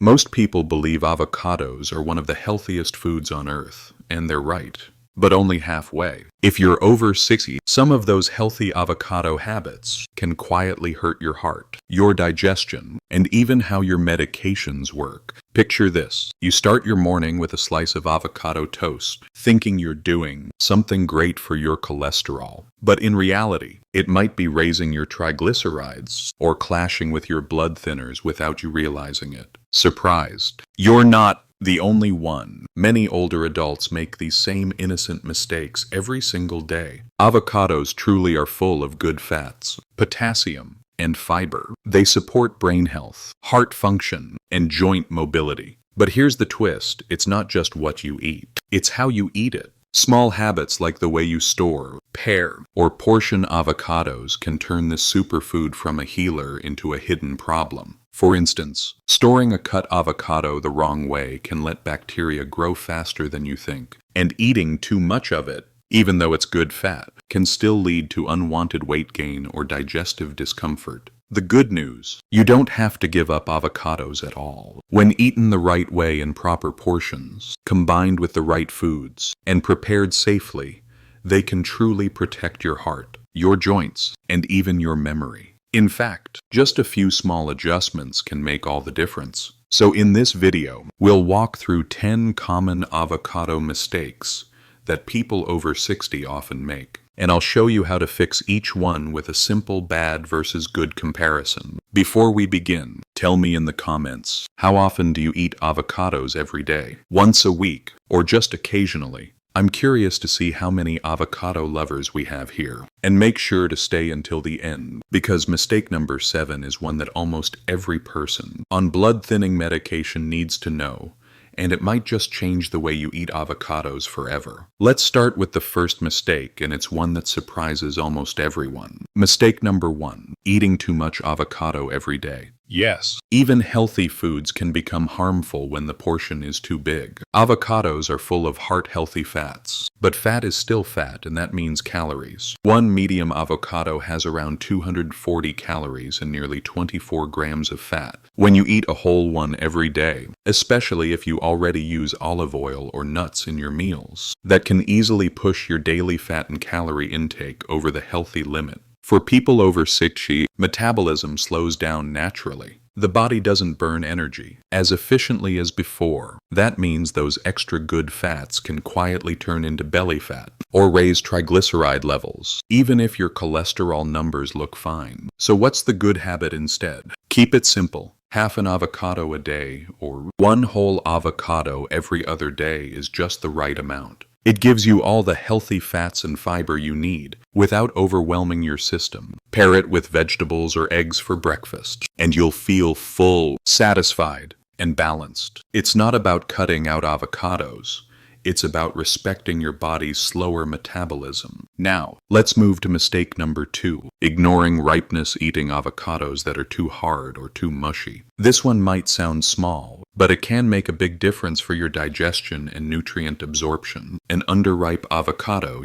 Most people believe avocados are one of the healthiest foods on earth, and they're right. But only halfway. If you're over 60, some of those healthy avocado habits can quietly hurt your heart, your digestion, and even how your medications work. Picture this. You start your morning with a slice of avocado toast, thinking you're doing something great for your cholesterol. But in reality, it might be raising your triglycerides or clashing with your blood thinners without you realizing it. Surprised? You're not the only one. Many older adults make these same innocent mistakes every single day. Avocados truly are full of good fats, potassium, and fiber. They support brain health, heart function, and joint mobility. But here's the twist. It's not just what you eat. It's how you eat it. Small habits like the way you store, pare, or portion avocados can turn this superfood from a healer into a hidden problem. For instance, storing a cut avocado the wrong way can let bacteria grow faster than you think, and eating too much of it, even though it's good fat, can still lead to unwanted weight gain or digestive discomfort. The good news: you don't have to give up avocados at all. When eaten the right way in proper portions, combined with the right foods, and prepared safely, they can truly protect your heart, your joints, and even your memory. In fact, just a few small adjustments can make all the difference. So in this video, we'll walk through 10 common avocado mistakes that people over 60 often make. And I'll show you how to fix each one with a simple bad versus good comparison. Before we begin, tell me in the comments, how often do you eat avocados every day? Once a week, or just occasionally? I'm curious to see how many avocado lovers we have here. And make sure to stay until the end, because mistake number 7 is one that almost every person on blood-thinning medication needs to know, and it might just change the way you eat avocados forever. Let's start with the first mistake, and it's one that surprises almost everyone. Mistake number 1, eating too much avocado every day. Yes, even healthy foods can become harmful when the portion is too big. Avocados are full of heart-healthy fats, but fat is still fat, and that means calories. One medium avocado has around 240 calories and nearly 24 grams of fat. When you eat a whole one every day, especially if you already use olive oil or nuts in your meals, that can easily push your daily fat and calorie intake over the healthy limit. For people over 60, metabolism slows down naturally. The body doesn't burn energy as efficiently as before. That means those extra good fats can quietly turn into belly fat or raise triglyceride levels, even if your cholesterol numbers look fine. So what's the good habit instead? Keep it simple. Half an avocado a day or one whole avocado every other day is just the right amount. It gives you all the healthy fats and fiber you need without overwhelming your system. Pair it with vegetables or eggs for breakfast, and you'll feel full, satisfied, and balanced. It's not about cutting out avocados. It's about respecting your body's slower metabolism. Now, let's move to mistake number 2, ignoring ripeness, eating avocados that are too hard or too mushy. This one might sound small, but it can make a big difference for your digestion and nutrient absorption. An underripe avocado,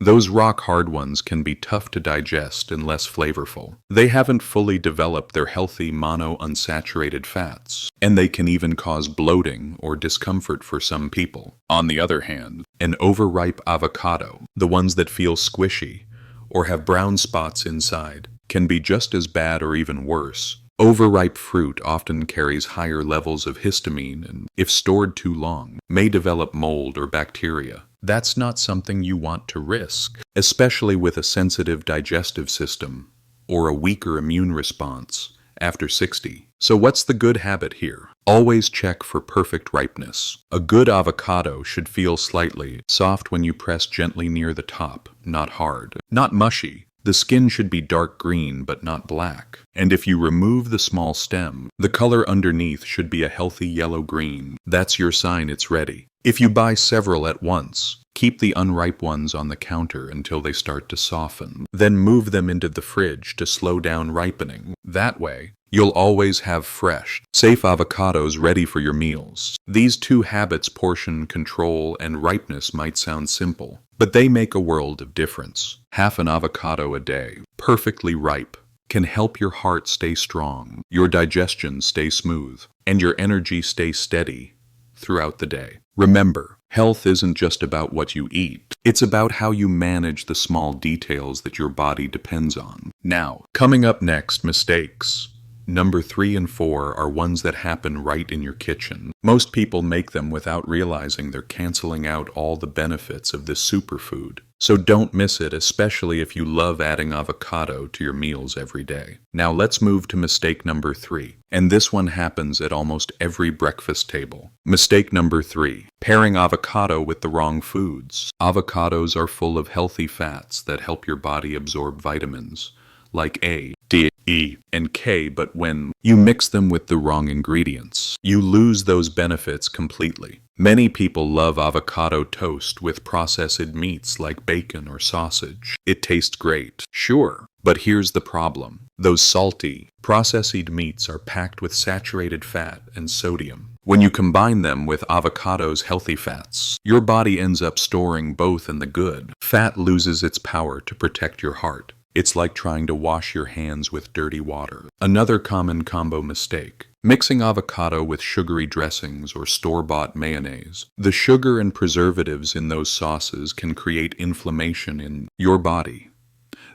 those rock-hard ones can be tough to digest and less flavorful. They haven't fully developed their healthy monounsaturated fats, and they can even cause bloating or discomfort for some people. On the other hand, an overripe avocado, the ones that feel squishy or have brown spots inside, can be just as bad or even worse. Overripe fruit often carries higher levels of histamine and, if stored too long, may develop mold or bacteria. That's not something you want to risk, especially with a sensitive digestive system or a weaker immune response after 60. So what's the good habit here? Always check for perfect ripeness. A good avocado should feel slightly soft when you press gently near the top, not hard, not mushy. The skin should be dark green but not black. And if you remove the small stem, the color underneath should be a healthy yellow-green. That's your sign it's ready. If you buy several at once, keep the unripe ones on the counter until they start to soften. Then move them into the fridge to slow down ripening. That way, you'll always have fresh, safe avocados ready for your meals. These 2 habits, portion control and ripeness, might sound simple, but they make a world of difference. Half an avocado a day, perfectly ripe, can help your heart stay strong, your digestion stay smooth, and your energy stays steady throughout the day. Remember, health isn't just about what you eat. It's about how you manage the small details that your body depends on. Now, coming up next, mistakes. Number 3 and 4 are ones that happen right in your kitchen. Most people make them without realizing they're canceling out all the benefits of this superfood. So don't miss it, especially if you love adding avocado to your meals every day. Now let's move to mistake number 3. And this one happens at almost every breakfast table. Mistake number 3, pairing avocado with the wrong foods. Avocados are full of healthy fats that help your body absorb vitamins like A, D, E, and K, but when you mix them with the wrong ingredients, you lose those benefits completely. Many people love avocado toast with processed meats like bacon or sausage. It tastes great, sure, but here's the problem. Those salty, processed meats are packed with saturated fat and sodium. When you combine them with avocado's healthy fats, your body ends up storing both in the good. Fat loses its power to protect your heart. It's like trying to wash your hands with dirty water. Another common combo mistake: mixing avocado with sugary dressings or store-bought mayonnaise. The sugar and preservatives in those sauces can create inflammation in your body,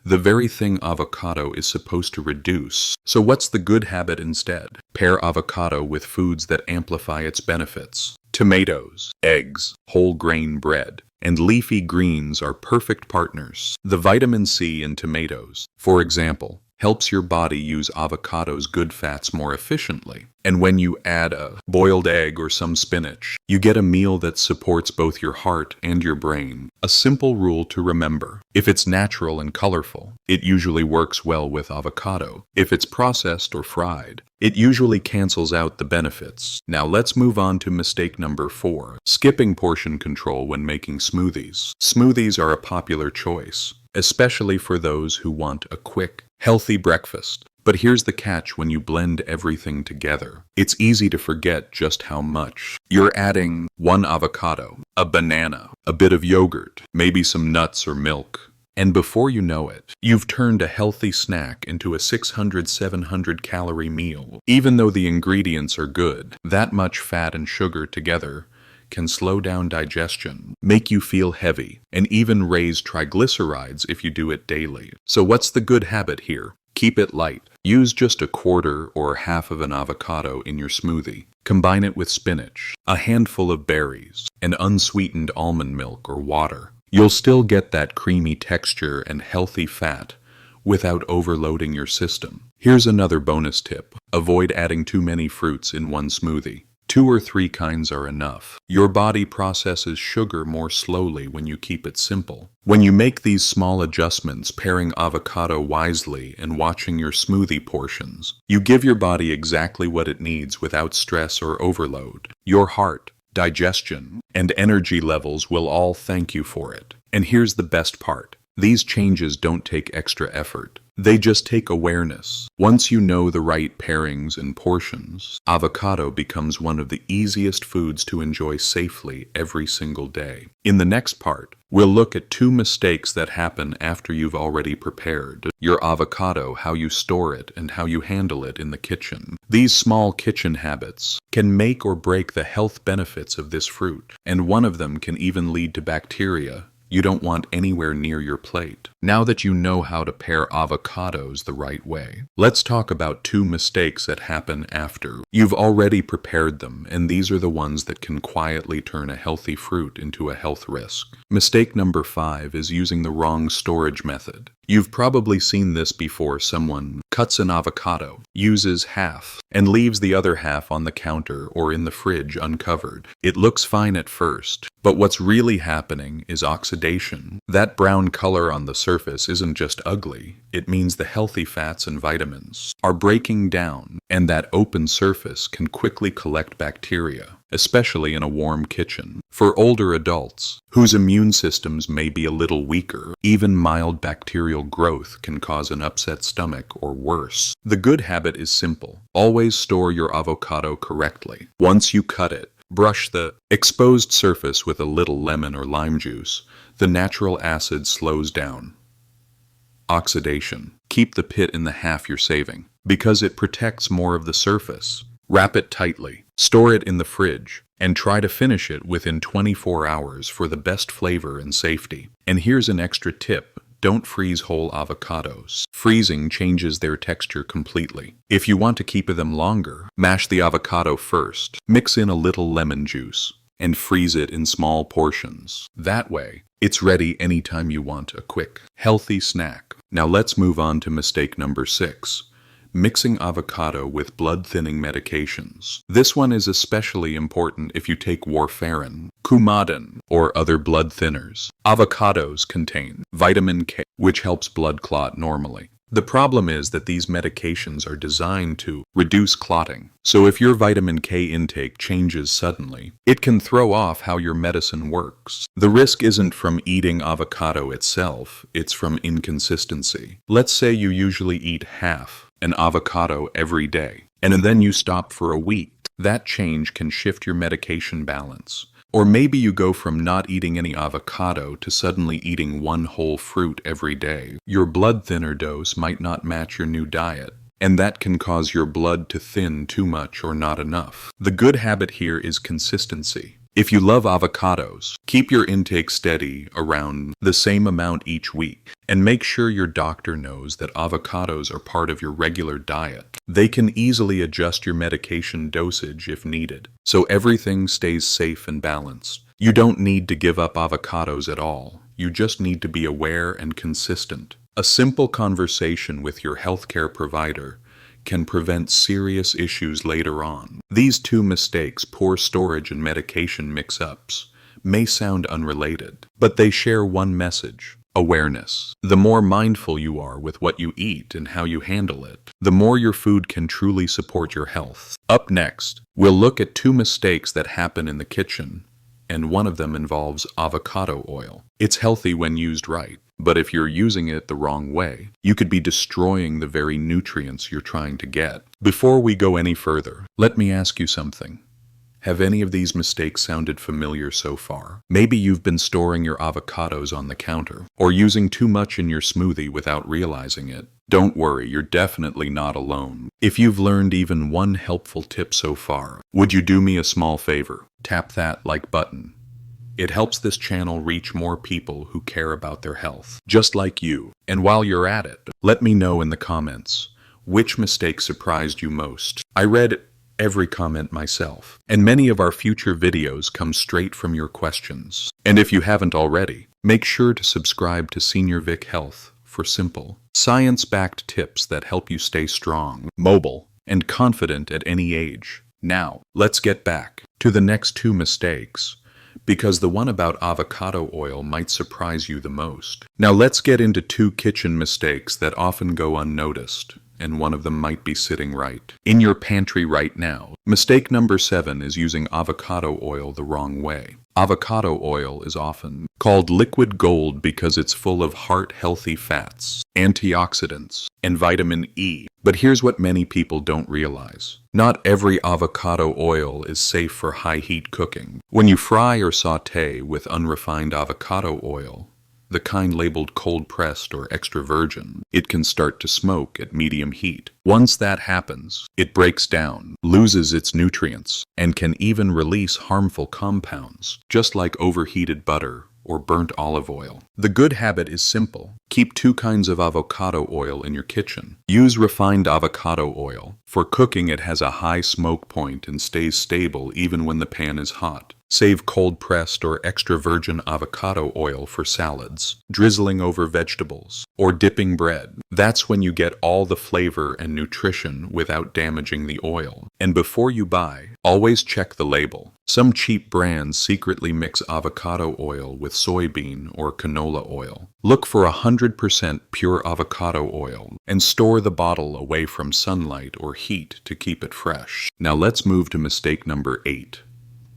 the very thing avocado is supposed to reduce. So what's the good habit instead? Pair avocado with foods that amplify its benefits. Tomatoes, eggs, whole grain bread, and leafy greens are perfect partners. The vitamin C in tomatoes, for example, helps your body use avocado's good fats more efficiently. And when you add a boiled egg or some spinach, you get a meal that supports both your heart and your brain. A simple rule to remember: if it's natural and colorful, it usually works well with avocado. If it's processed or fried, it usually cancels out the benefits. Now let's move on to mistake number 4, skipping portion control when making smoothies. Smoothies are a popular choice, especially for those who want a quick, healthy breakfast. But here's the catch: when you blend everything together, it's easy to forget just how much. You're adding 1 avocado, a banana, a bit of yogurt, maybe some nuts or milk. And before you know it, you've turned a healthy snack into a 600-700 calorie meal. Even though the ingredients are good, that much fat and sugar together can slow down digestion, make you feel heavy, and even raise triglycerides if you do it daily. So what's the good habit here? Keep it light. Use just a quarter or half of an avocado in your smoothie. Combine it with spinach, a handful of berries, and unsweetened almond milk or water. You'll still get that creamy texture and healthy fat without overloading your system. Here's another bonus tip: avoid adding too many fruits in one smoothie. 2 or 3 kinds are enough. Your body processes sugar more slowly when you keep it simple. When you make these small adjustments, pairing avocado wisely and watching your smoothie portions, you give your body exactly what it needs without stress or overload. Your heart, digestion, and energy levels will all thank you for it. And here's the best part: these changes don't take extra effort. They just take awareness. Once you know the right pairings and portions, avocado becomes one of the easiest foods to enjoy safely every single day. In the next part, we'll look at 2 mistakes that happen after you've already prepared your avocado, how you store it, and how you handle it in the kitchen. These small kitchen habits can make or break the health benefits of this fruit, and one of them can even lead to bacteria you don't want anywhere near your plate. Now that you know how to pair avocados the right way, let's talk about 2 mistakes that happen after you've already prepared them, and these are the ones that can quietly turn a healthy fruit into a health risk. Mistake number 5 is using the wrong storage method. You've probably seen this before. Someone cuts an avocado, uses half, and leaves the other half on the counter or in the fridge uncovered. It looks fine at first, but what's really happening is oxidation. That brown color on the surface isn't just ugly, it means the healthy fats and vitamins are breaking down, and that open surface can quickly collect bacteria, especially in a warm kitchen. For older adults, whose immune systems may be a little weaker, even mild bacterial growth can cause an upset stomach or worse. The good habit is simple: always store your avocado correctly. Once you cut it, brush the exposed surface with a little lemon or lime juice. The natural acid slows down oxidation. Keep the pit in the half you're saving, because it protects more of the surface. Wrap it tightly, store it in the fridge, and try to finish it within 24 hours for the best flavor and safety. And here's an extra tip. Don't freeze whole avocados. Freezing changes their texture completely. If you want to keep them longer, mash the avocado first, mix in a little lemon juice, and freeze it in small portions. That way, it's ready anytime you want a quick, healthy snack. Now let's move on to mistake number 6. Mixing avocado with blood-thinning medications. This one is especially important if you take warfarin, Coumadin, or other blood thinners. Avocados contain vitamin K, which helps blood clot normally. The problem is that these medications are designed to reduce clotting. So if your vitamin K intake changes suddenly, it can throw off how your medicine works. The risk isn't from eating avocado itself, it's from inconsistency. Let's say you usually eat half an avocado every day, and then you stop for a week. That change can shift your medication balance. Or maybe you go from not eating any avocado to suddenly eating one whole fruit every day. Your blood thinner dose might not match your new diet, and that can cause your blood to thin too much or not enough. The good habit here is consistency. If you love avocados, keep your intake steady around the same amount each week, and make sure your doctor knows that avocados are part of your regular diet. They can easily adjust your medication dosage if needed, so everything stays safe and balanced. You don't need to give up avocados at all. You just need to be aware and consistent. A simple conversation with your healthcare provider can prevent serious issues later on. These two mistakes, poor storage and medication mix-ups, may sound unrelated, but they share one message: awareness. The more mindful you are with what you eat and how you handle it, the more your food can truly support your health. Up next, we'll look at 2 mistakes that happen in the kitchen, and one of them involves avocado oil. It's healthy when used right, but if you're using it the wrong way, you could be destroying the very nutrients you're trying to get. Before we go any further, let me ask you something. Have any of these mistakes sounded familiar so far? Maybe you've been storing your avocados on the counter, or using too much in your smoothie without realizing it. Don't worry, you're definitely not alone. If you've learned even one helpful tip so far, would you do me a small favor? Tap that like button. It helps this channel reach more people who care about their health, just like you. And while you're at it, let me know in the comments, which mistake surprised you most? I read every comment myself, and many of our future videos come straight from your questions. And if you haven't already, make sure to subscribe to Senior Vik Health for simple, science-backed tips that help you stay strong, mobile, and confident at any age. Now, let's get back to the next 2 mistakes, because the one about avocado oil might surprise you the most. Now let's get into 2 kitchen mistakes that often go unnoticed, and one of them might be sitting right in your pantry right now. Mistake number 7 is using avocado oil the wrong way. Avocado oil is often called liquid gold because it's full of heart-healthy fats, antioxidants, and vitamin E. But here's what many people don't realize. Not every avocado oil is safe for high-heat cooking. When you fry or saute with unrefined avocado oil, the kind labeled cold-pressed or extra virgin, it can start to smoke at medium heat. Once that happens, it breaks down, loses its nutrients, and can even release harmful compounds, just like overheated butter or burnt olive oil. The good habit is simple. Keep 2 kinds of avocado oil in your kitchen. Use refined avocado oil. For cooking, it has a high smoke point and stays stable even when the pan is hot. Save cold-pressed or extra virgin avocado oil for salads, drizzling over vegetables, or dipping bread. That's when you get all the flavor and nutrition without damaging the oil. And before you buy, always check the label. Some cheap brands secretly mix avocado oil with soybean or canola oil. Look for 100% pure avocado oil and store the bottle away from sunlight or heat to keep it fresh. Now let's move to mistake number 8.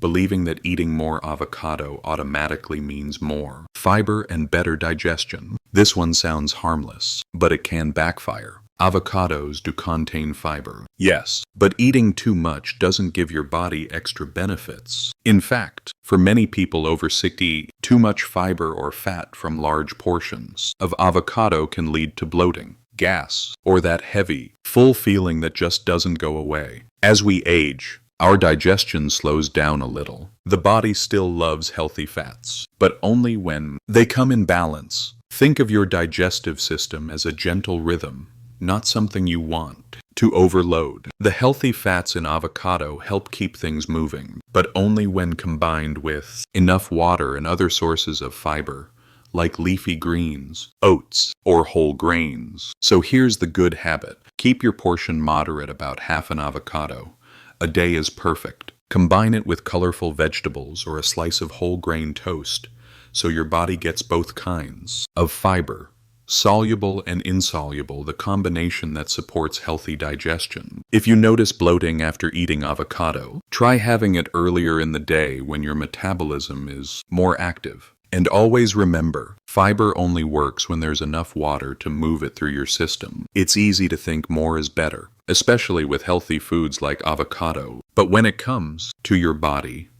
Believing that eating more avocado automatically means more fiber and better digestion. This one sounds harmless, but it can backfire. Avocados do contain fiber, yes, but eating too much doesn't give your body extra benefits. In fact, for many people over 60, too much fiber or fat from large portions of avocado can lead to bloating, gas, or that heavy, full feeling that just doesn't go away. As we age, our digestion slows down a little. The body still loves healthy fats, but only when they come in balance. Think of your digestive system as a gentle rhythm, not something you want to overload. The healthy fats in avocado help keep things moving, but only when combined with enough water and other sources of fiber, like leafy greens, oats, or whole grains. So here's the good habit. Keep your portion moderate, about half an avocado a day is perfect. Combine it with colorful vegetables or a slice of whole grain toast, so your body gets both kinds of fiber, soluble and insoluble, the combination that supports healthy digestion. If you notice bloating after eating avocado, try having it earlier in the day when your metabolism is more active. And always remember, fiber only works when there's enough water to move it through your system. It's easy to think more is better, especially with healthy foods like avocado. But when it comes to your body,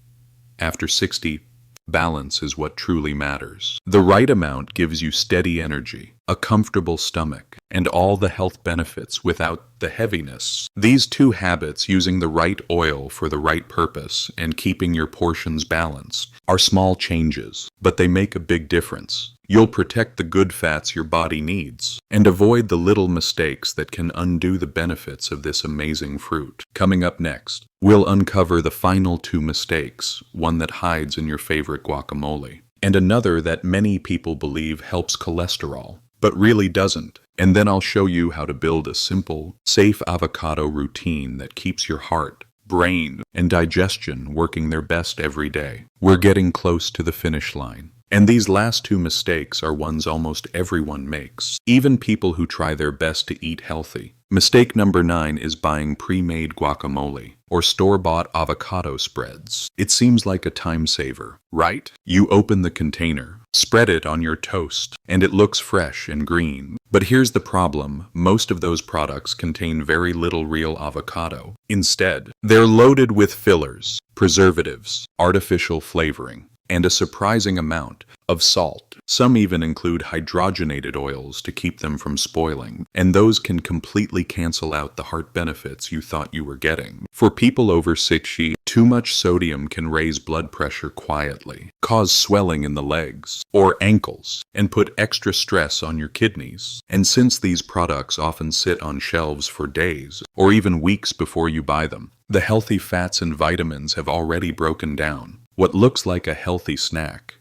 after 60, balance is what truly matters. The right amount gives you steady energy, a comfortable stomach, and all the health benefits without the heaviness. These two habits, using the right oil for the right purpose and keeping your portions balanced, are small changes, but they make a big difference. You'll protect the good fats your body needs and avoid the little mistakes that can undo the benefits of this amazing fruit. Coming up next, we'll uncover the final two mistakes, one that hides in your favorite guacamole, and another that many people believe helps cholesterol, but really doesn't. And then I'll show you how to build a simple, safe avocado routine that keeps your heart, brain, and digestion working their best every day. We're getting close to the finish line. And these last two mistakes are ones almost everyone makes, even people who try their best to eat healthy. Mistake number 9 is buying pre-made guacamole or store-bought avocado spreads. It seems like a time saver, right? You open the container, spread it on your toast, and it looks fresh and green. But here's the problem: most of those products contain very little real avocado. Instead, they're loaded with fillers, preservatives, artificial flavoring, and a surprising amount of salt. Some even include hydrogenated oils to keep them from spoiling, and those can completely cancel out the heart benefits you thought you were getting. For people over 60, too much sodium can raise blood pressure quietly, cause swelling in the legs or ankles, and put extra stress on your kidneys. And since these products often sit on shelves for days or even weeks before you buy them, the healthy fats and vitamins have already broken down. What looks like a healthy snack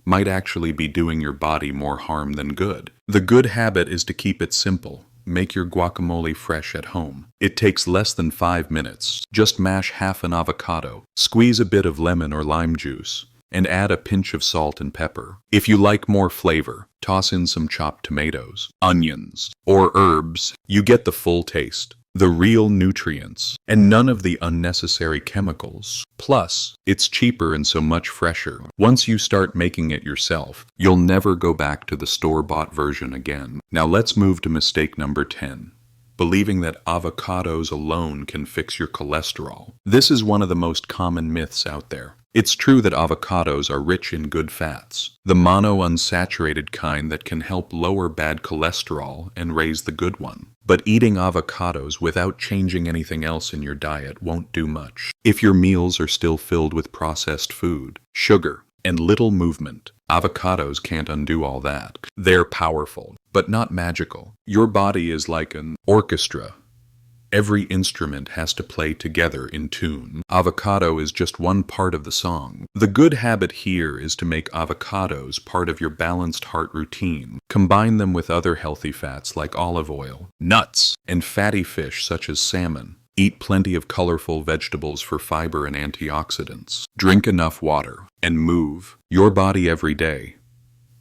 might actually be doing your body more harm than good. The good habit is to keep it simple. Make your guacamole fresh at home. It takes less than 5 minutes. Just mash half an avocado, squeeze a bit of lemon or lime juice, and add a pinch of salt and pepper. If you like more flavor, toss in some chopped tomatoes, onions, or herbs. You get the full taste, the real nutrients, and none of the unnecessary chemicals. Plus, it's cheaper and so much fresher. Once you start making it yourself, you'll never go back to the store-bought version again. Now let's move to mistake number 10. Believing that avocados alone can fix your cholesterol. This is one of the most common myths out there. It's true that avocados are rich in good fats, the monounsaturated kind that can help lower bad cholesterol and raise the good one. But eating avocados without changing anything else in your diet won't do much. If your meals are still filled with processed food, sugar, and little movement, avocados can't undo all that. They're powerful, but not magical. Your body is like an orchestra. Every instrument has to play together in tune. Avocado is just one part of the song. The good habit here is to make avocados part of your balanced heart routine. Combine them with other healthy fats like olive oil, nuts, and fatty fish such as salmon. Eat plenty of colorful vegetables for fiber and antioxidants. Drink enough water, and move your body every day.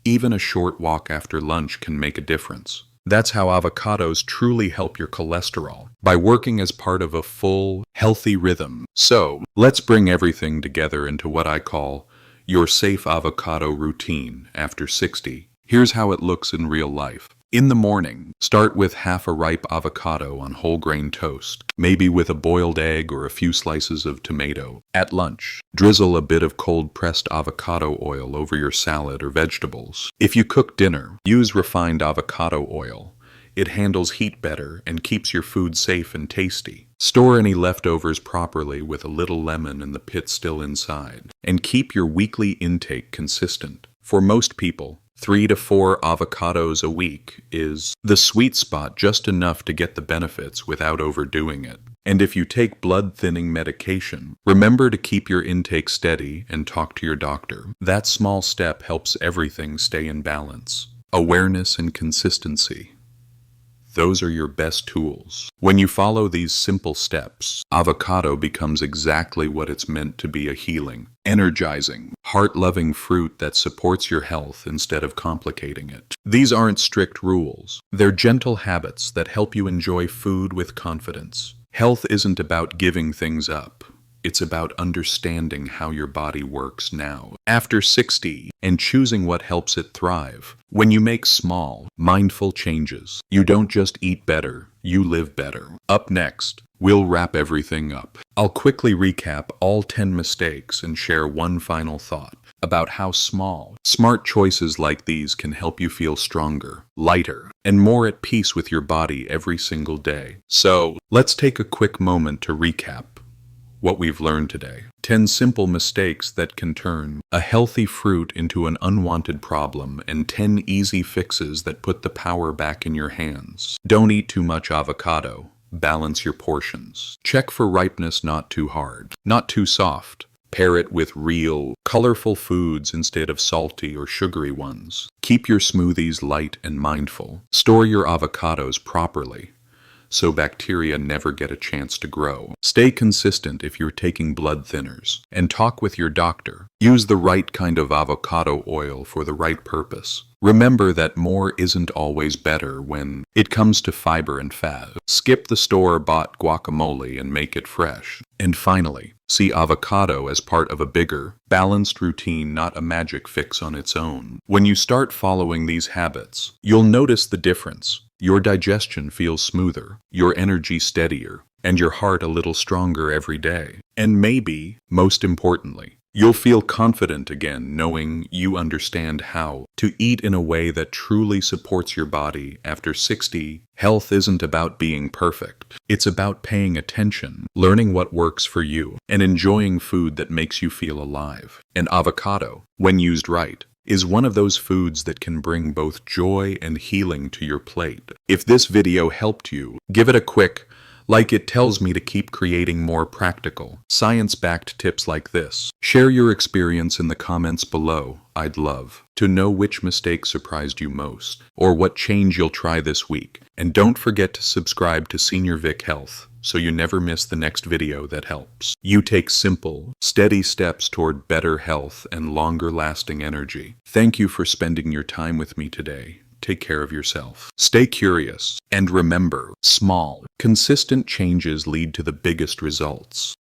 Even a short walk after lunch can make a difference. That's how avocados truly help your cholesterol, by working as part of a full, healthy rhythm. So, let's bring everything together into what I call your safe avocado routine after 60. Here's how it looks in real life. In the morning, start with half a ripe avocado on whole grain toast, maybe with a boiled egg or a few slices of tomato. At lunch, drizzle a bit of cold-pressed avocado oil over your salad or vegetables. If you cook dinner, use refined avocado oil. It handles heat better and keeps your food safe and tasty. Store any leftovers properly with a little lemon and the pit still inside. And keep your weekly intake consistent. For most people, 3 to 4 avocados a week is the sweet spot, just enough to get the benefits without overdoing it. And if you take blood-thinning medication, remember to keep your intake steady and talk to your doctor. That small step helps everything stay in balance. Awareness and consistency. Those are your best tools. When you follow these simple steps, avocado becomes exactly what it's meant to be: a healing, energizing, heart-loving fruit that supports your health instead of complicating it. These aren't strict rules. They're gentle habits that help you enjoy food with confidence. Health isn't about giving things up. It's about understanding how your body works now, after 60, and choosing what helps it thrive. When you make small, mindful changes, you don't just eat better, you live better. Up next, we'll wrap everything up. I'll quickly recap all 10 mistakes and share one final thought about how small, smart choices like these can help you feel stronger, lighter, and more at peace with your body every single day. So, let's take a quick moment to recap what we've learned today. 10 simple mistakes that can turn a healthy fruit into an unwanted problem, and 10 easy fixes that put the power back in your hands. Don't eat too much avocado. Balance your portions. Check for ripeness, not too hard, not too soft. Pair it with real, colorful foods instead of salty or sugary ones. Keep your smoothies light and mindful. Store your avocados properly, so bacteria never get a chance to grow. Stay consistent if you're taking blood thinners, and talk with your doctor. Use the right kind of avocado oil for the right purpose. Remember that more isn't always better when it comes to fiber and fat. Skip the store-bought guacamole and make it fresh. And finally, see avocado as part of a bigger, balanced routine, not a magic fix on its own. When you start following these habits, you'll notice the difference. Your digestion feels smoother, your energy steadier, and your heart a little stronger every day. And maybe, most importantly, you'll feel confident again, knowing you understand how to eat in a way that truly supports your body. After 60, health isn't about being perfect. It's about paying attention, learning what works for you, and enjoying food that makes you feel alive. And avocado, when used right, is one of those foods that can bring both joy and healing to your plate. If this video helped you, give it a quick like. It tells me to keep creating more practical, science-backed tips like this. Share your experience in the comments below. I'd love to know which mistake surprised you most, or what change you'll try this week. And don't forget to subscribe to Senior Vik Health, so you never miss the next video that helps you take simple, steady steps toward better health and longer-lasting energy. Thank you for spending your time with me today. Take care of yourself. Stay curious. And remember, small, consistent changes lead to the biggest results.